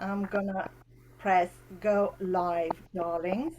I'm gonna press go live, darlings.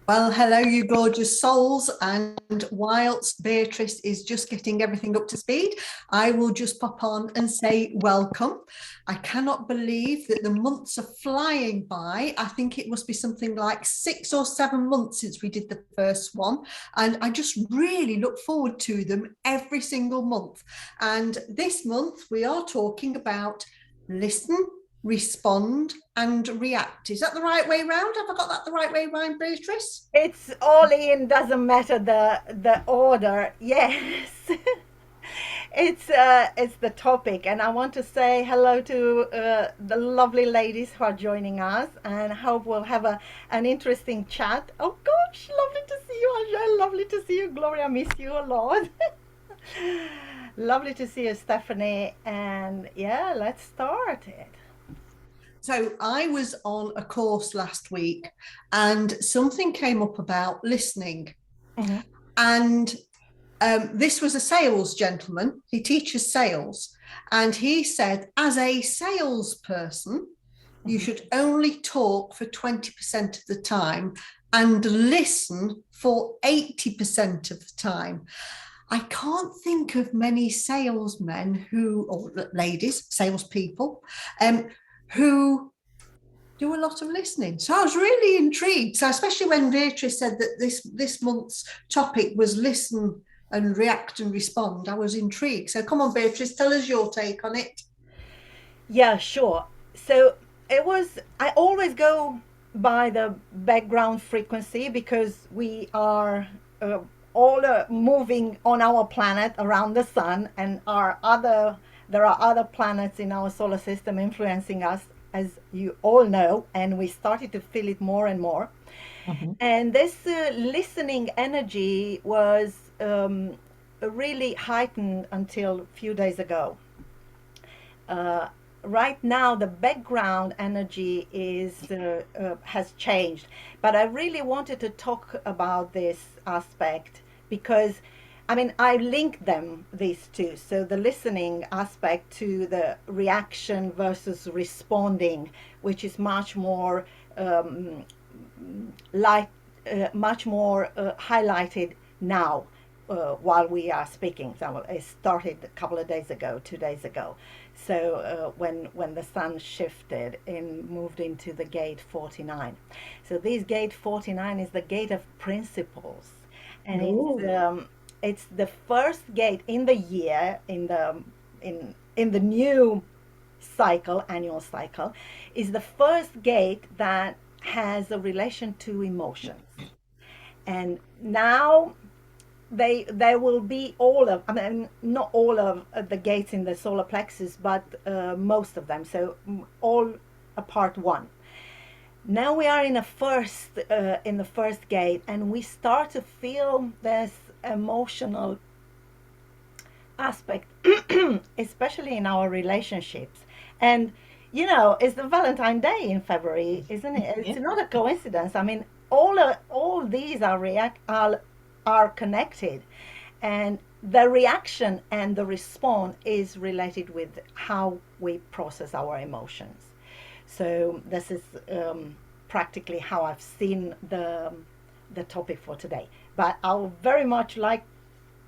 Well, hello, you gorgeous souls. And whilst Beatrice is just getting everything up to speed, I will just pop on and say welcome. I cannot believe that the months are flying by. I think it must be something like 6 or 7 months since we did the first one. And I just really look forward to them every single month. And this month we are talking about listen, respond and react. Is that the right way round? Have I got that the right way round, Beatrice? It's all in, doesn't matter the order. Yes. It's the topic, and I want to say hello to the lovely ladies who are joining us, and hope we'll have an interesting chat. Oh gosh, lovely to see you, Angel. Lovely to see you, Gloria. Miss you a lot. Lovely to see you, Stephanie. And yeah, let's start it. So I was on a course last week and something came up about listening. Mhm. And this was a sales gentleman. He teaches sales. And he said, as a salesperson, you Mhm. should only talk for 20% of the time and listen for 80% of the time. I can't think of many salesmen who, or ladies, salespeople, who do a lot of listening. So I was really intrigued. So especially when Beatrice said that this month's topic was listen and react and respond, I was intrigued. So come on, Beatrice, tell us your take on it. Yeah, sure. So I always go by the background frequency because we are all moving on our planet around the sun, and there are other planets in our solar system influencing us, as you all know, and we started to feel it more and more. Mhm. And this listening energy was really heightened until a few days ago. uh, right now the background energy is has changed, but I really wanted to talk about this aspect because I mean I link them these two, so the listening aspect to the reaction versus responding, which is much more light much more highlighted now while we are speaking. So it started a couple of days ago, 2 days ago. So when the sun shifted and moved into the gate 49. So this gate 49 is the gate of principles, and Oh. it's the first gate in the year in the new cycle, annual cycle, is the first gate that has a relation to emotions. And now they will be all of, I mean, not all of the gates in the solar plexus, but most of them. So all a part one. Now we are in the first gate, and we start to feel this emotional aspect, especially in our relationships. And you know, it's the Valentine Day in February, isn't it? It's Yeah. not a coincidence. I mean, all these are connected, and the reaction and the response is related with how we process our emotions. So this is practically how I've seen the topic for today. But I would very much like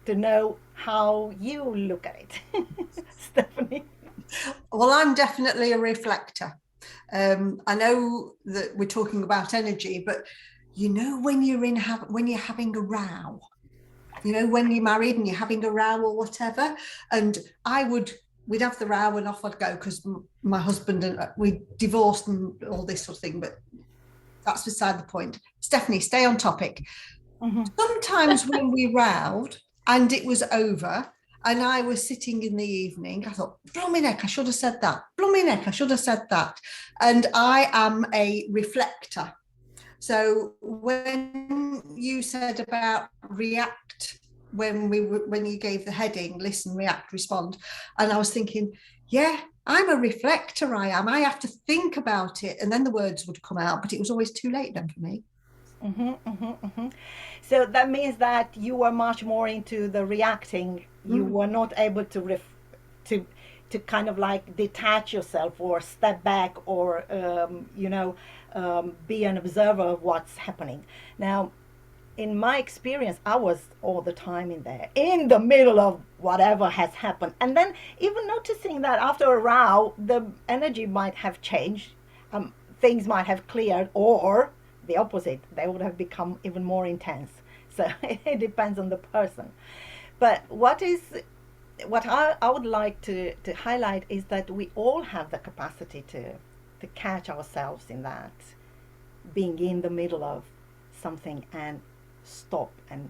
to know how you look at it, Stephanie. Well, I'm definitely a reflector. I know that we're talking about energy, but you know when when you're having a row, you know, when you're married and you're having a row or whatever. And we'd have the row and off I'd go because my husband and we divorced and all this sort of thing. But that's beside the point. Stephanie, stay on topic. Mm-hmm. Sometimes when we rowed and it was over, and I was sitting in the evening, I thought, blooming heck, I should have said that. Blooming heck, I should have said that. And I am a reflector. So when you said about react, when you gave the heading, listen, react, respond, and I was thinking, yeah, I'm a reflector. I am. I have to think about it, and then the words would come out, but it was always too late then for me. Mm-hmm, mm-hmm, mm-hmm. So that means that you were much more into the reacting. You Mm. were not able to to kind of like detach yourself or step back or be an observer of what's happening. Now, in my experience, I was all the time in there, in the middle of whatever has happened. And then even noticing that after a row, the energy might have changed, things might have cleared, or the opposite, they would have become even more intense. So it depends on the person. But what I would like to highlight is that we all have the capacity to catch ourselves in that, being in the middle of something and stop and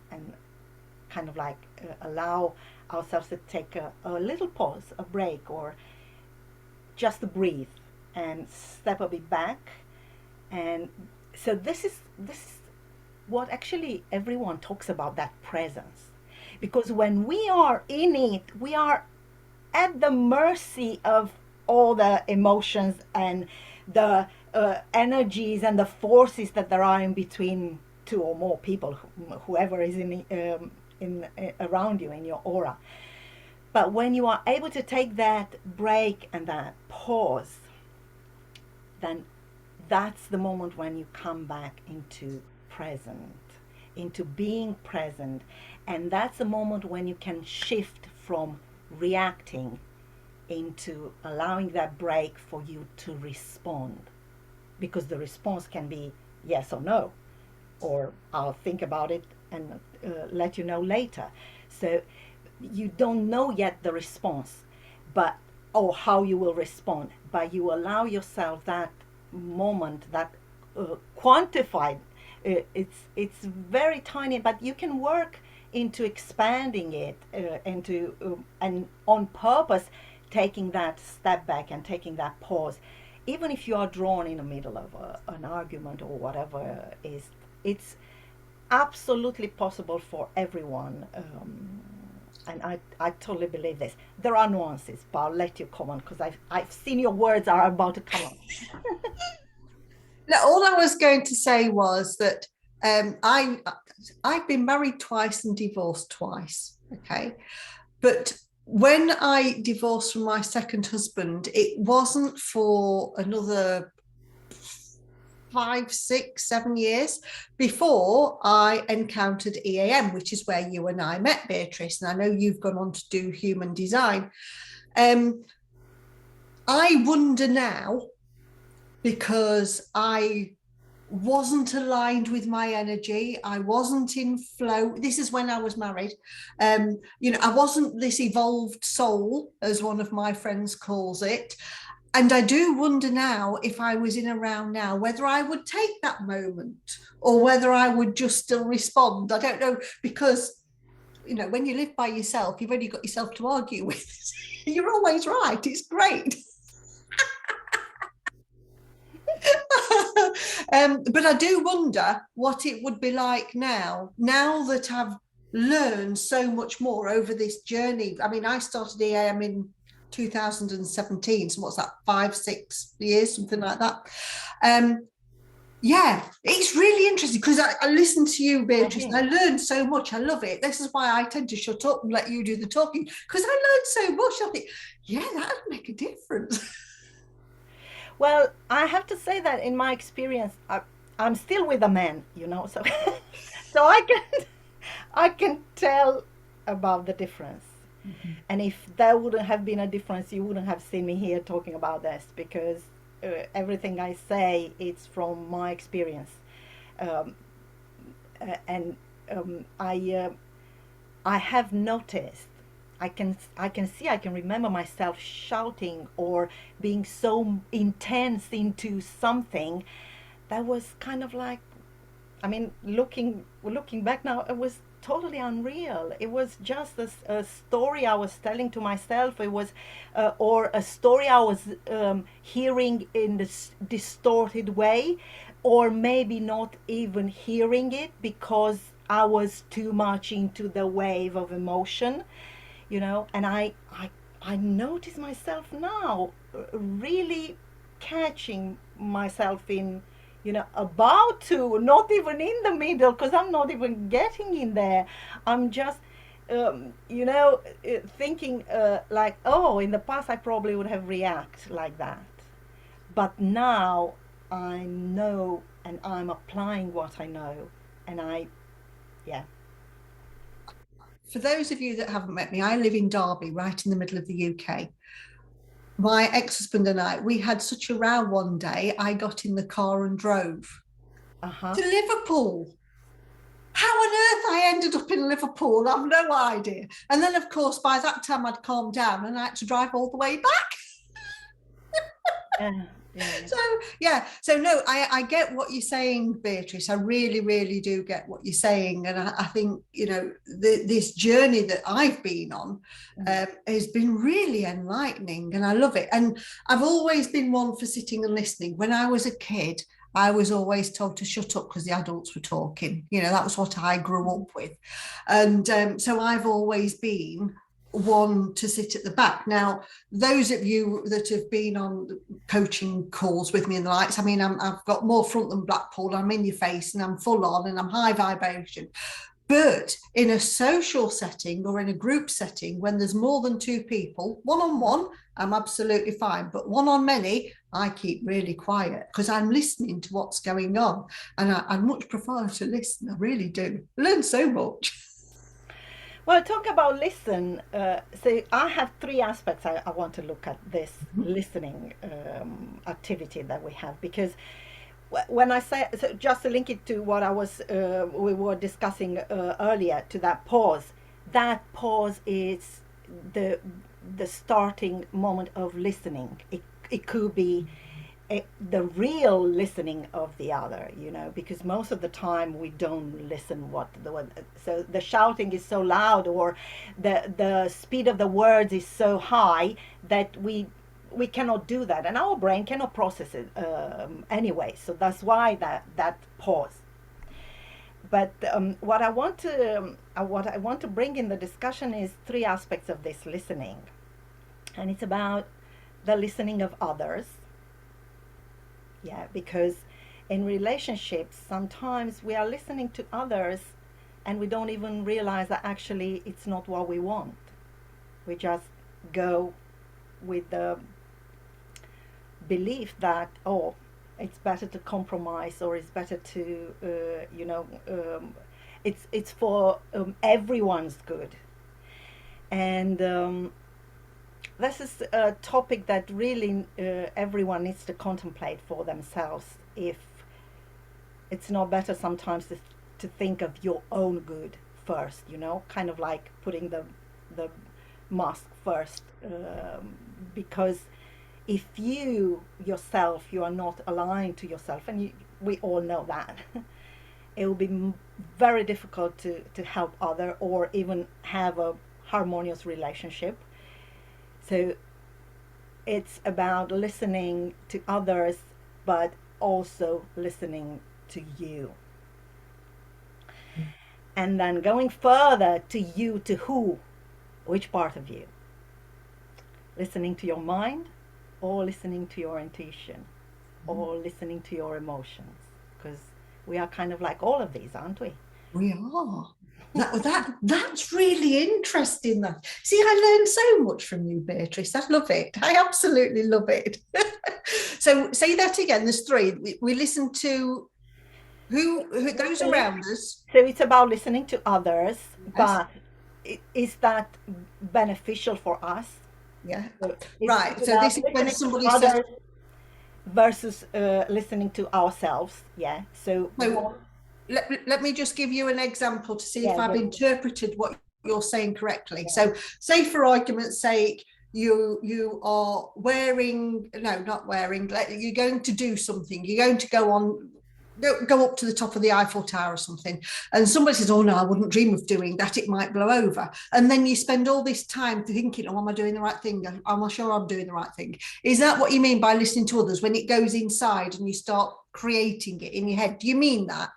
kind of like allow ourselves to take a little pause, a break, or just to breathe and step a bit back. And so this is what actually everyone talks about, that presence. Because when we are in it, we are at the mercy of all the emotions and the energies and the forces that there are in between two or more people, whoever is in around you in your aura. But when you are able to take that break and that pause, then that's the moment when you come back into present, into being present. And that's the moment when you can shift from reacting into allowing that break for you to respond. Because the response can be yes or no, or I'll think about it and let you know later. So you don't know yet the response, but or how you will respond, but you allow yourself that moment, that quantified. It's very tiny, but you can work into expanding it and on purpose taking that step back and taking that pause, even if you are drawn in the middle of an argument or whatever is. It's absolutely possible for everyone. And I totally believe this. There are nuances, but I'll let you comment because I've seen your words are about to come on. Now, all I was going to say was that I've been married twice and divorced twice. Okay, but when I divorced from my second husband, it wasn't for another 5, 6, 7 years before I encountered EAM, which is where you and I met, Beatrice. And I know you've gone on to do human design. I wonder now, because I wasn't aligned with my energy. I wasn't in flow. This is when I was married. I wasn't this evolved soul, as one of my friends calls it. And I do wonder now, if I was in around now, whether I would take that moment or whether I would just still respond. I don't know, because, when you live by yourself, you've only got yourself to argue with. You're always right. It's great. But I do wonder what it would be like now that I've learned so much more over this journey. I mean, I started EAM in 2017, so what's that, 5, 6 years, something like that. Yeah, it's really interesting because I listened to you, Beatrice, and I learned so much. I love it. This is why I tend to shut up and let you do the talking, because I learned so much. I think, yeah, that would make a difference. Well, I have to say that in my experience, I'm still with a man, so so I can tell about the difference. Mm-hmm. And if there wouldn't have been a difference, you wouldn't have seen me here talking about this because everything I say it's from my experience, um, and I have noticed. I can remember myself shouting or being so intense into something that was kind of like, I mean, looking back now, it was totally unreal. It was just a story I was telling to myself. It was, or a story I was hearing in this distorted way, or maybe not even hearing it because I was too much into the wave of emotion, And I notice myself now really catching myself in, about to, not even in the middle, because I'm not even getting in there. I'm just thinking like, oh, in the past I probably would have reacted like that, but now I know and I'm applying what I know, and yeah. For those of you that haven't met me, I live in Derby, right in the middle of the UK. My ex-husband and I, we had such a row one day. I got in the car and drove Uh huh. to Liverpool. How on earth I ended up in Liverpool, I've no idea. And then, of course, by that time I'd calmed down and I had to drive all the way back. Yeah. Yeah. So yeah, so no, I get what you're saying, Beatrice. I really, really do get what you're saying, and I think this journey that I've been on Mm. has been really enlightening, and I love it. And I've always been one for sitting and listening. When I was a kid, I was always told to shut up because the adults were talking. That was what I grew up with, and so I've always been one to sit at the back. Now, those of you that have been on coaching calls with me and the likes, I mean, I've got more front than Blackpool. I'm in your face and I'm full on and I'm high vibration. But in a social setting or in a group setting, when there's more than two people, one on one, I'm absolutely fine. But one on many, I keep really quiet because I'm listening to what's going on. And I much prefer to listen. I really do. I learn so much. Well, talk about listen. So I have three aspects I want to look at this listening activity that we have, because when I say, so just to link it to what we were discussing earlier, to that pause. That pause is the the starting moment of listening. It could be the real listening of the other, because most of the time we don't listen so the shouting is so loud, or the speed of the words is so high that we cannot do that, and our brain cannot process it anyway. So that's why that pause. But what I want to bring in the discussion is three aspects of this listening, and it's about the listening of others. Yeah, because in relationships, sometimes we are listening to others and we don't even realize that actually it's not what we want. We just go with the belief that, oh, it's better to compromise, or it's better to, it's for everyone's good. And this is a topic that really everyone needs to contemplate for themselves. If it's not better sometimes to think of your own good first, kind of like putting the mask first, because if you yourself, you are not aligned to yourself, and we all know that, it will be very difficult to help other or even have a harmonious relationship. So it's about listening to others, but also listening to you. And then going further to you, to who, which part of you? Listening to your mind, or listening to your intuition, or listening to your emotions? Because we are kind of like all of these, aren't we? We are. That's really interesting. That, see, I learned so much from you, Beatrice. I love it. I absolutely love it. So say that again. There's three. We listen to who those around us. So it's about listening to others, Yes. but is that beneficial for us? Yeah. So Right. it's So about this is when listening to somebody says, others versus listening to ourselves. Yeah. So so let me just give you an example to see if yeah, I've interpreted what you're saying correctly. So say for argument's sake, you are wearing, no, not wearing, you're going to do something, you're going to go up to the top of the Eiffel Tower or something, and somebody says, oh no, I wouldn't dream of doing that, it might blow over. And then you spend all this time thinking, oh, am I doing the right thing? Am I sure I'm doing the right thing? Is that what you mean by listening to others, when it goes inside and you start creating it in your head? Do you mean that?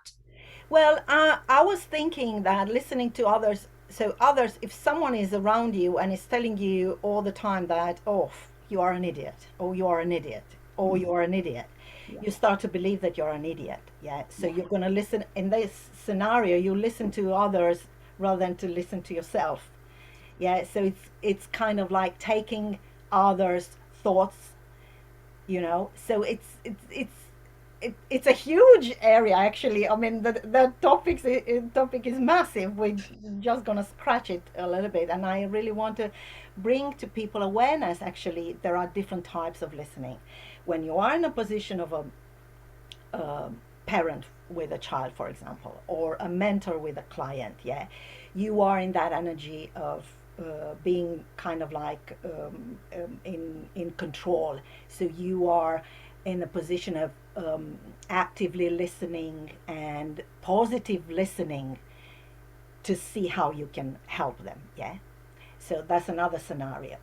well, I was thinking that listening to others, so others, if someone is around you and is telling you all the time that, oh, you are an idiot, or you are an idiot, or you are an idiot, Yeah. you start to believe that you're an idiot. Yeah. So Yeah. you're going to listen in this scenario, you listen to others rather than to listen to yourself. Yeah, so it's kind of like taking others' thoughts, so it's a huge area, actually. I mean, the topic is massive. We're just gonna scratch it a little bit, and I really want to bring to people awareness. Actually, there are different types of listening. When you are in a position of a parent with a child, for example, or a mentor with a client, yeah, you are in that energy of being kind of like in control. So you are in a position of actively listening and positive listening to see how you can help them. Yeah. So that's another scenario.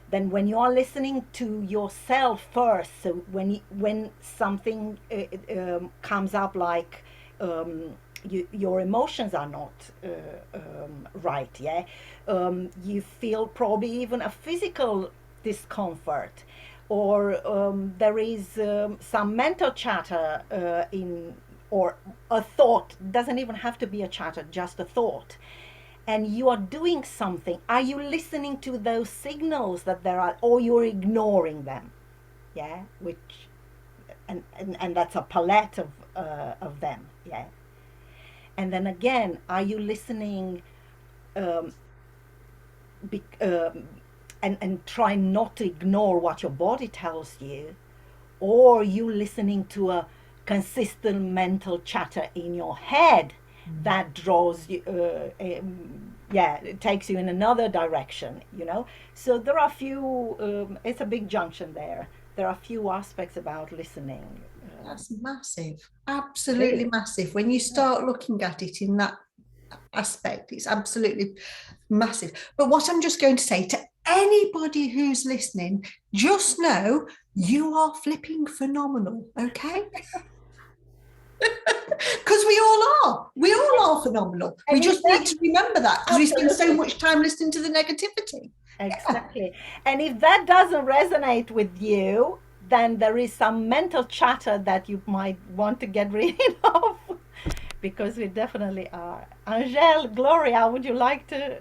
Then when you are listening to yourself first, so when something comes up like your emotions are not right, yeah, you feel probably even a physical discomfort, or there is some mental chatter in, or a thought, doesn't even have to be a chatter, just a thought, and you are doing something. Are you listening to those signals that there are, or you're ignoring them? Yeah, which and that's a palette of them. Yeah, and then again, are you listening, um, be, and try not to ignore what your body tells you, or you listening to a consistent mental chatter in your head that draws you, yeah, it takes you in another direction. So there are a few, it's a big junction there. There are a few aspects about listening. That's massive, It absolutely is. massive. When you Yeah. start looking at it in that aspect, it's absolutely massive. But what I'm just going to say to anybody who's listening, just know you are flipping phenomenal, okay? Because we all are. We all are phenomenal. We And if just that, need to remember that because we spend so absolutely. much time listening to the negativity. Yeah, Exactly. And if that doesn't resonate with you, then there is some mental chatter that you might want to get rid of, because we definitely are. Angel, Gloria, would you like to,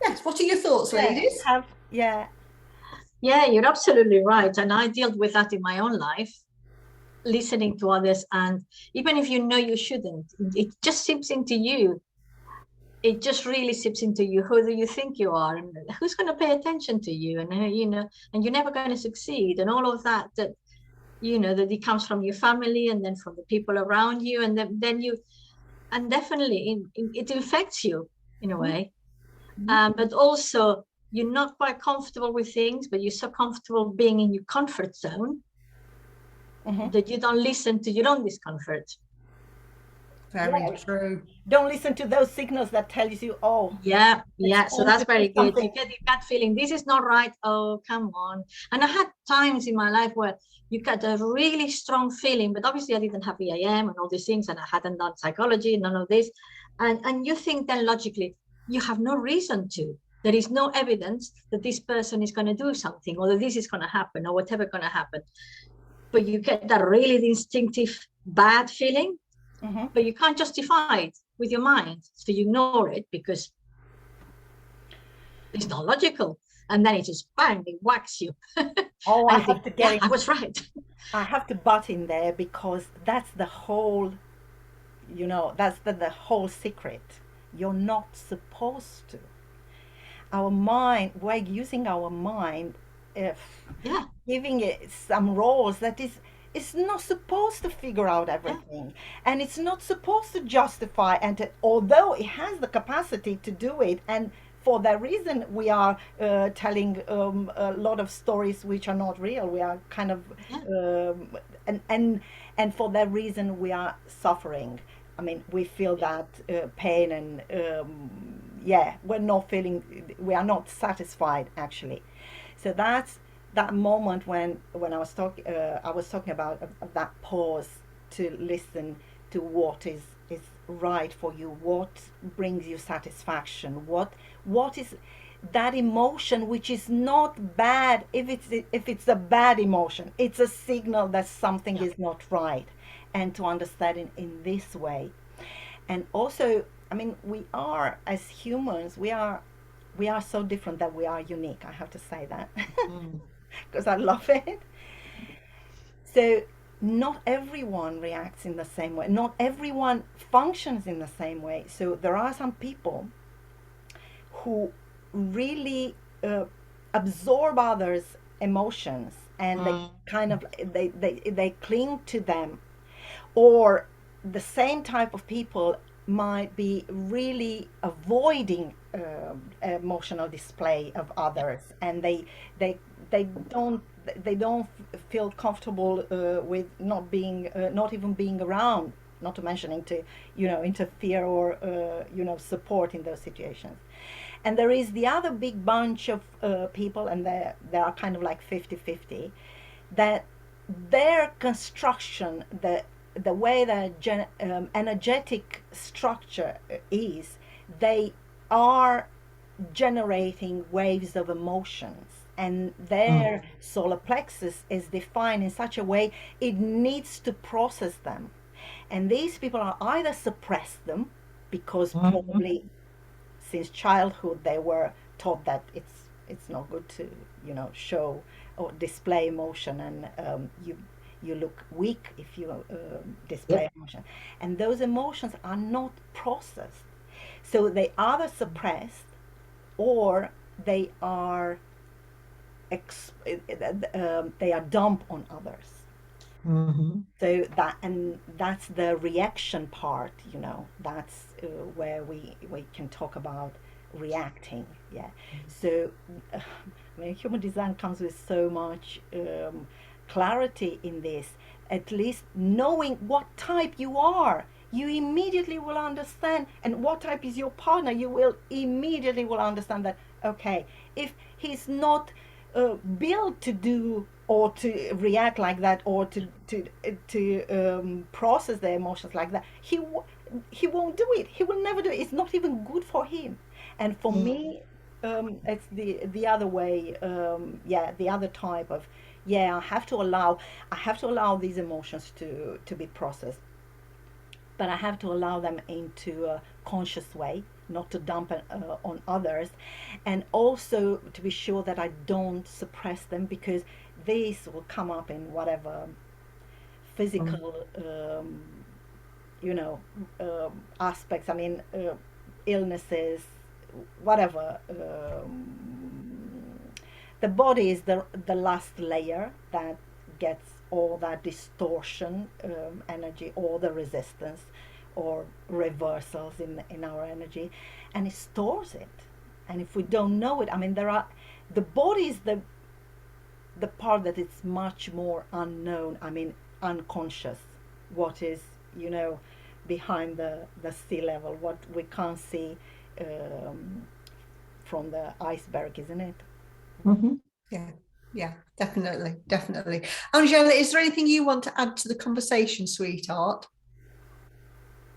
yes. What are your thoughts, yeah, ladies? have, yeah. Yeah, you're absolutely right. And I dealt with that in my own life, listening to others. And even if you know you shouldn't, it just seeps into you. It just really seeps into you. Who do you think you are? And who's going to pay attention to you? And, and you're never going to succeed. And all of that, that it comes from your family and then from the people around you. And then and definitely it infects you in a way. But also, you're not quite comfortable with things, but you're so comfortable being in your comfort zone Hmm. that you don't listen to your own discomfort. Very Yeah. true. Don't listen to those signals that tells you, oh, Yeah, it's yeah. So time that's to do very good. You something. get that feeling, this is not right. Oh, come on. And I had times in my life where you get a really strong feeling, but obviously I didn't have EIM and all these things, and I hadn't done psychology, none of this. And you think then logically, you have no reason to. There is no evidence that this person is going to do something or that this is going to happen or whatever going to happen. But you get that really instinctive bad feeling, Hmm. but you can't justify it with your mind. So you ignore it because it's not logical. And then it just bang, it whacks you. Oh, And you think, yeah, I was right. I have to butt in there, because that's the whole, that's the whole secret. You're not supposed to. Our mind, we're using our mind, if Yeah, giving it some roles that is, it's not supposed to figure out yeah, everything, and it's not supposed to justify, and although it has the capacity to do it, and for that reason we are telling a lot of stories which are not real. We are kind of yeah, and and for that reason we are suffering. I mean, we feel that pain, and yeah, we're not feeling, we are not satisfied, actually. So that's that moment when I was talking about that pause to listen to what is right for you, what brings you satisfaction, what is that emotion which is not bad. If it's a bad emotion, it's a signal that something yeah, is not right, and to understand in this way. And also, I mean, we are, as humans, we are so different that we are unique. I have to say that Mm. because I love it. So not everyone reacts in the same way. Not everyone functions in the same way. So there are some people who really absorb others' emotions, and they Mm. kind of they cling to them. Or the same type of people might be really avoiding emotional display of others, and they they don't they don't feel comfortable with not even being around, not to mentioning to interfere or support in those situations. And there is the other big bunch of people, and they are kind of like 50-50, that their construction, the way the energetic structure is, they are generating waves of emotions, and Mm. their solar plexus is defined in such a way it needs to process them. And these people are either suppress them because Mhm. probably since childhood they were taught that it's not good to show or display emotion, and you look weak if you display Yep. emotion, and those emotions are not processed, so they either suppressed or they are they are dumped on others. Mhm. So that's the reaction part, that's where we can talk about reacting. Yeah. So I mean, human design comes with so much clarity in this. At least knowing what type you are, you immediately will understand, and what type is your partner, you will immediately will understand that, okay, if he's not built to do or to react like that, or to process their emotions like that, he won't do it. He will never do it. It's not even good for him. And for Mm. me, it's the other way. Yeah, the other type of, yeah. I have to allow these emotions to be processed, but I have to allow them into a conscious way, not to dump it on others, and also to be sure that I don't suppress them, because these will come up in whatever Mm. physical, you know, aspects. I mean, illnesses, whatever. The body is the last layer that gets all that distortion energy, all the resistance or reversals in our energy, and it stores it. And if we don't know it, I mean, the body is the part that is much more unknown. I mean, unconscious. What is behind the sea level? What we can't see um, from the iceberg, isn't it? Mhm. Yeah, yeah, definitely, definitely. Angela, is there anything you want to add to the conversation, sweetheart?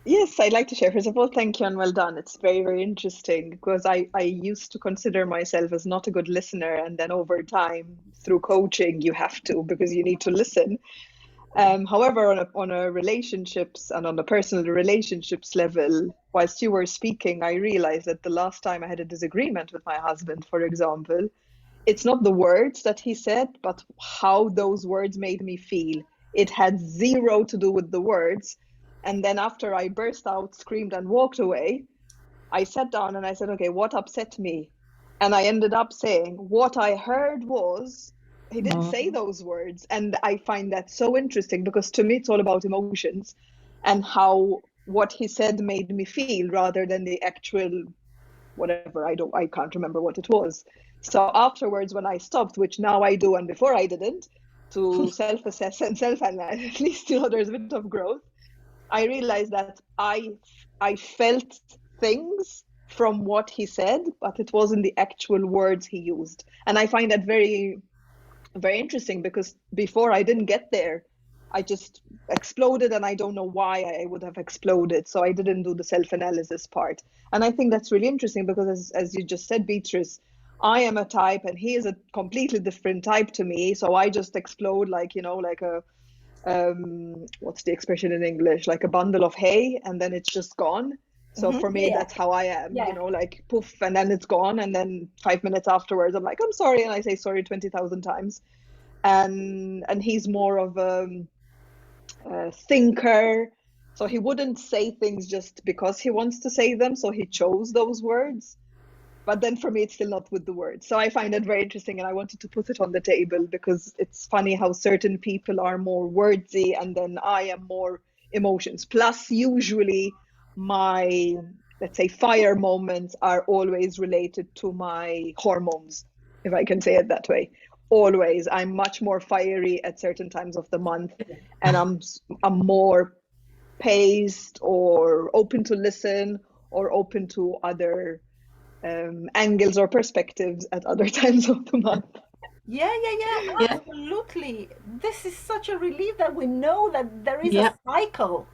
Yes, I'd like to share. First of all, thank you and well done. It's very, very interesting because I used to consider myself as not a good listener. And then over time, through coaching, you have to because you need to listen. However, on a relationships and on a personal relationships level, whilst you were speaking, I realized that the last time I had a disagreement with my husband, for example, it's not the words that he said, but how those words made me feel. It had zero to do with the words. And then after I burst out, screamed, and walked away, I sat down and I said, okay, what upset me? And I ended up saying, what I heard was, he didn't say Mhm. those words. And I find that so interesting because to me, it's all about emotions and how what he said made me feel rather than the actual whatever. I can't remember what it was. So afterwards, when I stopped, which now I do and before I didn't, to self-assess and self-analyze, at least there's a bit of growth. I realized that I felt things from what he said, but it wasn't the actual words he used. And I find that very very interesting because before I didn't get there. I just exploded and I don't know why I would have exploded. So I didn't do the self-analysis part. And I think that's really interesting because as you just said, Beatrice, I am a type and he is a completely different type to me. So I just explode like, like a what's the expression in English? Like a bundle of hay and then it's just gone. So for me, Yeah. that's how I am, Yeah. like poof, and then it's gone. And then 5 minutes afterwards, I'm like, I'm sorry. And I say sorry 20,000 times. And he's more of a thinker. So he wouldn't say things just because he wants to say them. So he chose those words. But then for me, it's still not with the words. So I find it very interesting. And I wanted to put it on the table because it's funny how certain people are more wordsy and then I am more emotions. Plus, usually my, let's say, fire moments are always related to my hormones, if I can say it that way. Always. I'm much more fiery at certain times of the month, and I'm more paced or open to listen or open to other angles or perspectives at other times of the month. Yeah, yeah, yeah, Yeah, absolutely. This is such a relief that we know that there is a yeah, cycle.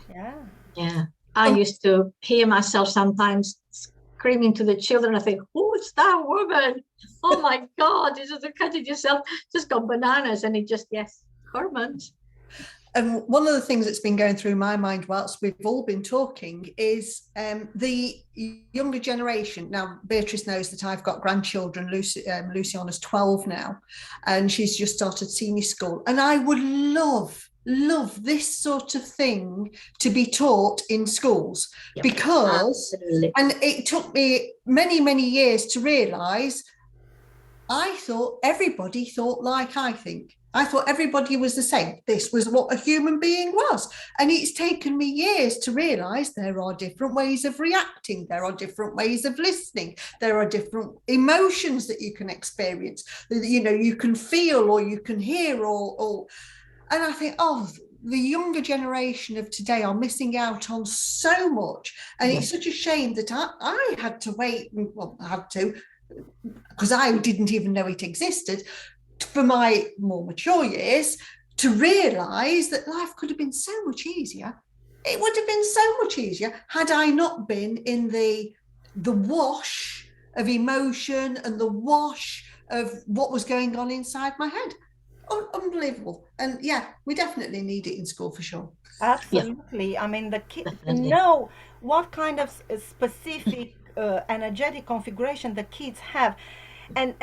Yeah. yeah. I Um, used to hear myself sometimes screaming to the children. I think, who's that woman? Oh my God, you just look at yourself, just got bananas. And it just, yes, hormones. And one of the things that's been going through my mind whilst we've all been talking is the younger generation. Now, Beatrice knows that I've got grandchildren. Luciana's 12 now, and she's just started senior school. And I would love this sort of thing to be taught in schools, Yep. because, Absolutely. and it took me many years to realise, I thought everybody thought like I think. I thought everybody was the same. This was what a human being was. And it's taken me years to realize there are different ways of reacting. There are different ways of listening. There are different emotions that you can experience. You can feel or you can hear and I think, the younger generation of today are missing out on so much. And it's such a shame that I had to wait. Well, I had to, because I didn't even know it existed, for my more mature years, to realise that life could have been so much easier. It would have been so much easier had I not been in the wash of emotion and the wash of what was going on inside my head. Unbelievable. And yeah, we definitely need it in school for sure. Yeah, Absolutely. I mean, the kid to definitely. know what kind of specific energetic configuration the kids have, and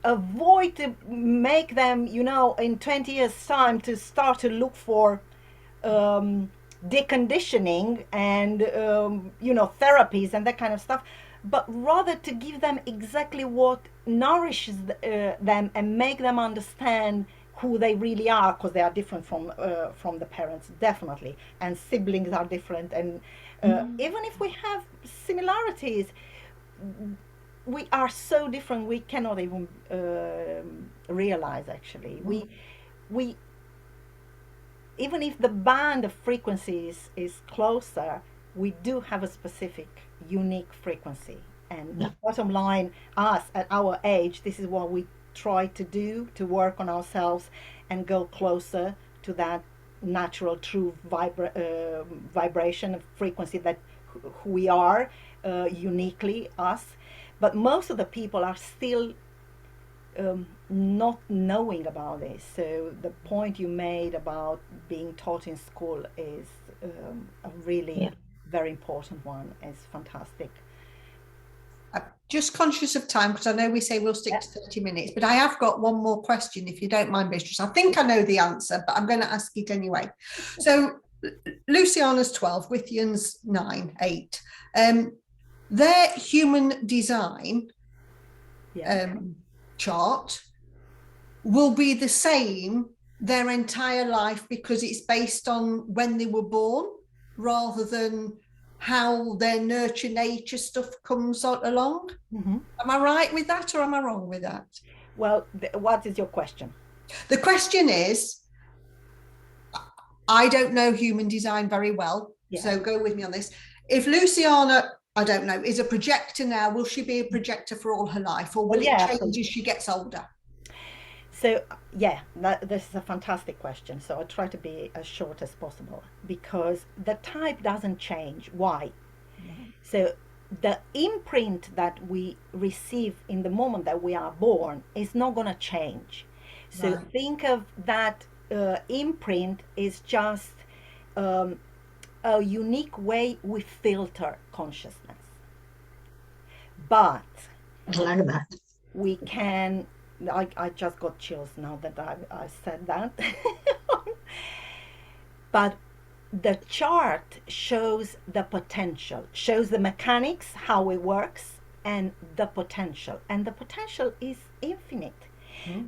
avoid to make them, in 20 years' time to start to look for deconditioning and therapies and that kind of stuff, but rather to give them exactly what nourishes them and make them understand who they really are, because they are different from the parents, definitely, and siblings are different, and even if we have similarities, we are so different we cannot even realize, actually. We Even if the band of frequencies is closer, we do have a specific unique frequency, and Yeah. bottom line, us at our age, this is what we try to do, to work on ourselves and go closer to that natural true vibration of frequency that who we are, uniquely us. But most of the people are still not knowing about this. So the point you made about being taught in school is a really Yeah. very important one. It's fantastic. I'm just conscious of time, because I know we say we'll stick to 30 minutes, but I have got one more question, if you don't mind, Beatrice. I think I know the answer, but I'm going to ask it anyway. So Luciana's 12, Withian's 9, 8. Their human design Yeah. chart will be the same their entire life, because it's based on when they were born rather than how their nurture nature stuff comes along. Mm-hmm. Am I right with that, or am I wrong with that? Well, what is your question? The question is, I don't know human design very well, Yeah. so go with me on this. If Luciana, I don't know, is a projector now, will she be a projector for all her life, or will it change absolutely. as she gets older? So, yeah, this is a fantastic question. So I'll try to be as short as possible, because the type doesn't change. Why? So the imprint that we receive in the moment that we are born is not going to change. So think of that imprint is just a unique way we filter consciousness. But I like that. we can, I just got chills now that I said that. But the chart shows the potential, shows the mechanics, how it works, and the potential. And the potential is infinite.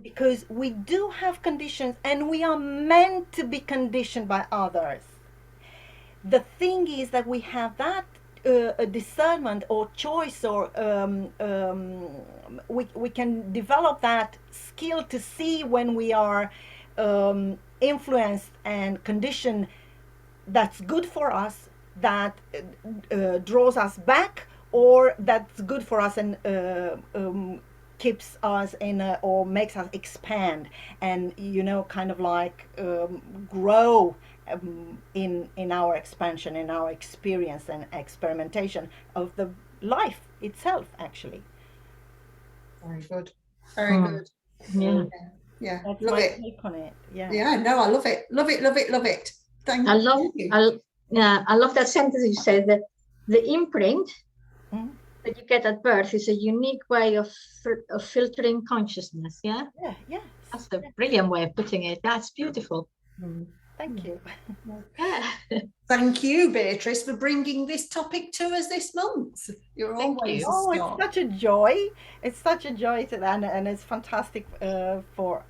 Because we do have conditions and we are meant to be conditioned by others. The thing is that we have that a discernment or choice, or we can develop that skill to see when we are influenced and conditioned that's good for us, that draws us back, or that's good for us and keeps us in or makes us expand and kind of like grow in our expansion, in our experience and experimentation of the life itself, actually. Very good. Very Mm. good. Yeah. Yeah. That's Love my it. take on it. Yeah. Yeah, no, I love it. Love it, love it, love it. Thank I love you. I love that sentence you said, that the imprint Mhm. that you get at birth is a unique way of filtering consciousness. Yeah, Yeah, yes. that's a brilliant way of putting it. That's beautiful. Thank you. Yeah. Thank you, Beatrice, for bringing this topic to us this month. You're Thank always you. a Oh, it's star. such a joy. It's such a joy and it's fantastic for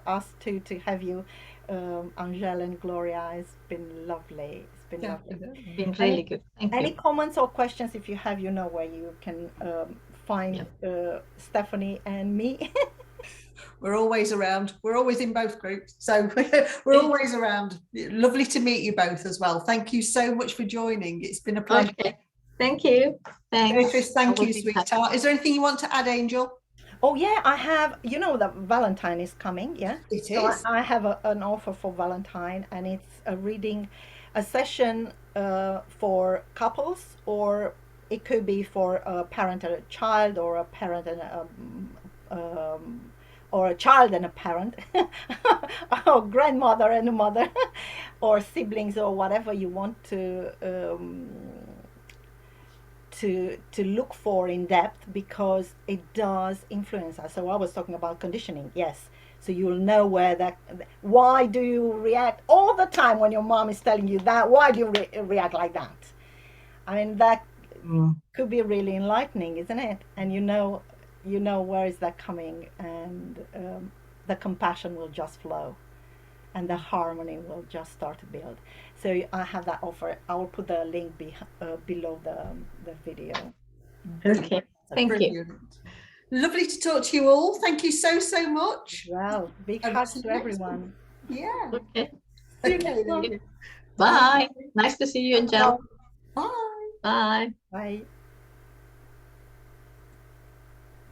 us to have you, Angel and Gloria. It's been lovely. It's been lovely. Definitely. Been really good. Thank Any you. comments or questions, if you have, where you can find Stephanie and me. We're always around. We're always in both groups. So we're always around. Lovely to meet you both as well. Thank you so much for joining. It's been a pleasure. Okay. Thank you. Thanks. Beatrice, thank I will you, be back. sweetheart. Is there anything you want to add, Angel? Oh yeah, I have. That Valentine is coming. Yeah, It so is. I have an offer for Valentine, and it's a reading, a session for couples, or it could be for a parent and a child, or a parent and or a child and a parent, or grandmother and a mother, or siblings, or whatever you want to look for in depth, because it does influence us. So I was talking about conditioning, yes. So you'll know why do you react all the time when your mom is telling you that? Why do you react like that? I mean, that could be really enlightening, isn't it? And where is that coming, and the compassion will just flow, and the harmony will just start to build. So I have that offer. I will put the link below the video. Okay. Thank you. Brilliant. Lovely to talk to you all. Thank you so much. Well, big And hugs see to you next everyone. Yeah. Okay. See you Okay, next then. month. Bye. Nice to see you, Angel. Bye. Bye. Bye.